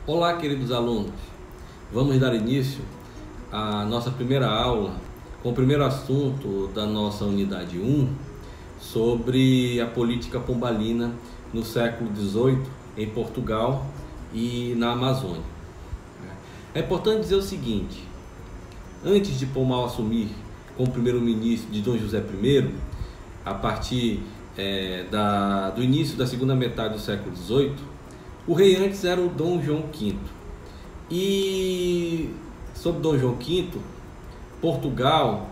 Olá, queridos alunos. Vamos dar início à nossa primeira aula com o primeiro assunto da nossa unidade 1 sobre a política pombalina no século XVIII em Portugal e na Amazônia. É importante dizer o seguinte: antes de Pombal assumir como primeiro-ministro de Dom José I, a partir do início da segunda metade do século XVIII, o rei antes era o Dom João V. E sob Dom João V, Portugal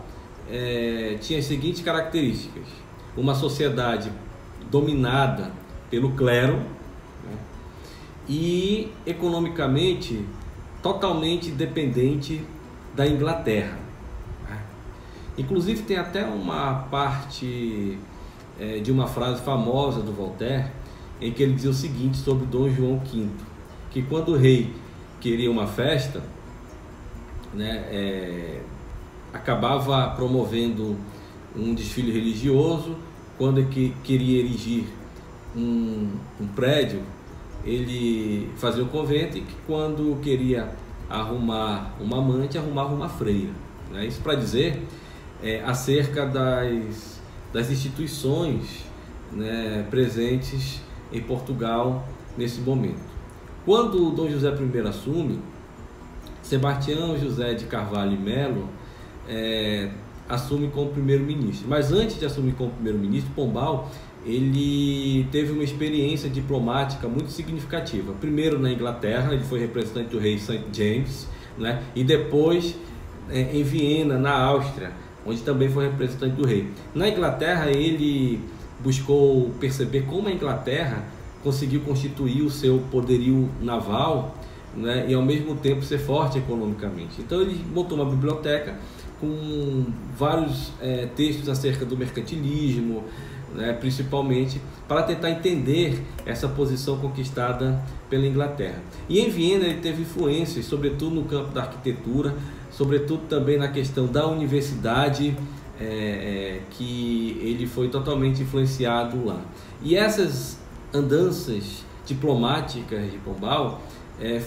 tinha as seguintes características: uma sociedade dominada pelo clero, né, e economicamente totalmente dependente da Inglaterra. Inclusive tem até uma parte de uma frase famosa do Voltaire, em que ele dizia o seguinte sobre Dom João V, que quando o rei queria uma festa, né, acabava promovendo um desfile religioso. Quando ele queria erigir um prédio, ele fazia um convento, e que quando queria arrumar uma amante, arrumava uma freira, né? Isso para dizer acerca das instituições, né, presentes em Portugal nesse momento. Quando Dom José I assume, Sebastião José de Carvalho e Melo assume como primeiro-ministro. Mas antes de assumir como primeiro-ministro, Pombal ele teve uma experiência diplomática muito significativa. Primeiro na Inglaterra, ele foi representante do rei St. James, né? E depois em Viena, na Áustria, onde também foi representante do rei. Na Inglaterra, ele buscou perceber como a Inglaterra conseguiu constituir o seu poderio naval, né, e ao mesmo tempo ser forte economicamente. Então ele montou uma biblioteca com vários textos acerca do mercantilismo, né, principalmente para tentar entender essa posição conquistada pela Inglaterra. E em Viena ele teve influências, sobretudo no campo da arquitetura, sobretudo também na questão da universidade, que ele foi totalmente influenciado lá. E essas andanças diplomáticas de Pombal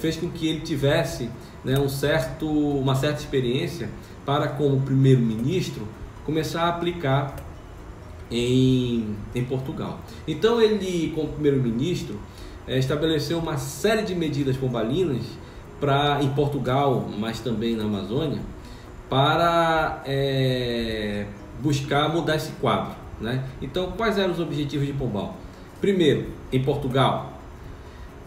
fez com que ele tivesse, né, uma certa experiência para, como primeiro-ministro, começar a aplicar em Portugal. Então ele, como primeiro-ministro, estabeleceu uma série de medidas pombalinas em Portugal, mas também na Amazônia, para buscar mudar esse quadro, né? Então, quais eram os objetivos de Pombal? Primeiro, em Portugal,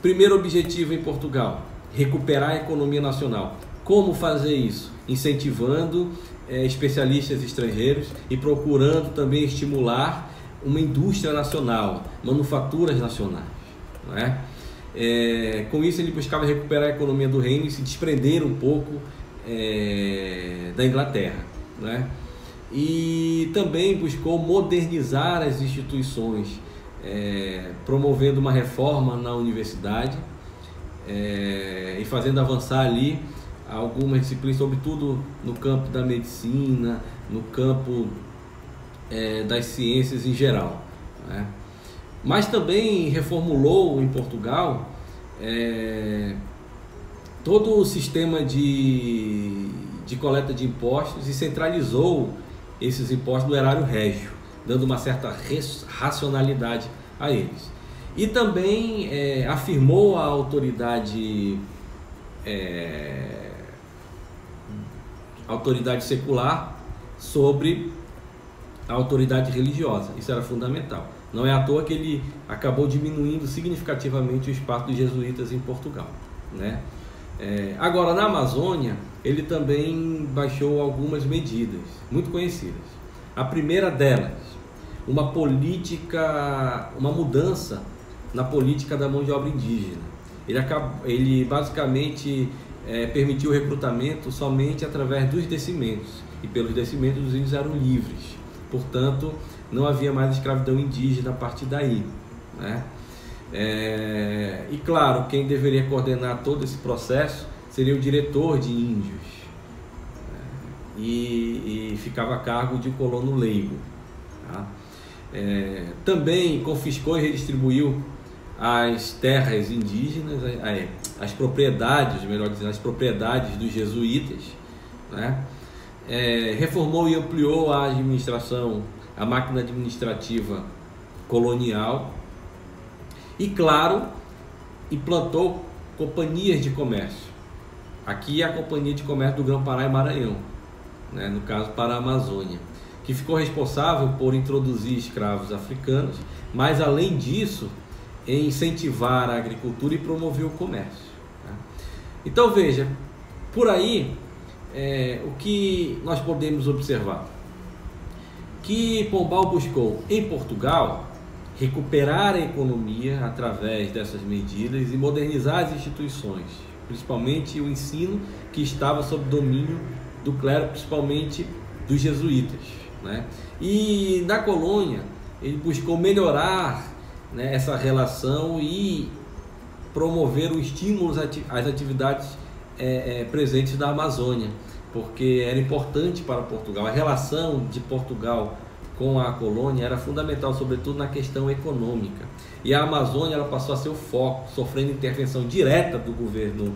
primeiro objetivo em Portugal, recuperar a economia nacional. Como fazer isso? Incentivando especialistas estrangeiros e procurando também estimular uma indústria nacional, manufaturas nacionais, não é? Com isso ele buscava recuperar a economia do reino e se desprender um pouco da Inglaterra, né? E também buscou modernizar as instituições, promovendo uma reforma na universidade, e fazendo avançar ali algumas disciplinas, sobretudo no campo da medicina, no campo das ciências em geral, né? Mas também reformulou em Portugal todo o sistema de coleta de impostos e centralizou esses impostos no erário régio, dando uma certa racionalidade a eles. E também afirmou a autoridade secular sobre a autoridade religiosa. Isso era fundamental. Não é à toa que ele acabou diminuindo significativamente o espaço dos jesuítas em Portugal, né? Agora, na Amazônia, ele também baixou algumas medidas muito conhecidas. A primeira delas, uma mudança na política da mão de obra indígena. Ele basicamente permitiu o recrutamento somente através dos descimentos, e pelos descimentos os índios eram livres. Portanto, não havia mais escravidão indígena a partir daí, né? E claro, quem deveria coordenar todo esse processo seria o diretor de índios, e ficava a cargo de colono leigo, tá? Também confiscou e redistribuiu as terras indígenas, as propriedades, melhor dizendo, as propriedades dos jesuítas, né? Reformou e ampliou a administração, a máquina administrativa colonial e, claro, implantou companhias de comércio. Aqui é a Companhia de Comércio do Grão-Pará e Maranhão, né? No caso para a Amazônia, que ficou responsável por introduzir escravos africanos, mas além disso, incentivar a agricultura e promover o comércio, tá? Então veja, por aí o que nós podemos observar? Que Pombal buscou em Portugal recuperar a economia através dessas medidas e modernizar as instituições, principalmente o ensino que estava sob domínio do clero, principalmente dos jesuítas, né? E na colônia ele buscou melhorar, né, essa relação e promover o estímulo às atividades presentes da Amazônia, porque era importante para Portugal. A relação de Portugal com a colônia era fundamental, sobretudo na questão econômica. E a Amazônia ela passou a ser o foco, sofrendo intervenção direta do governo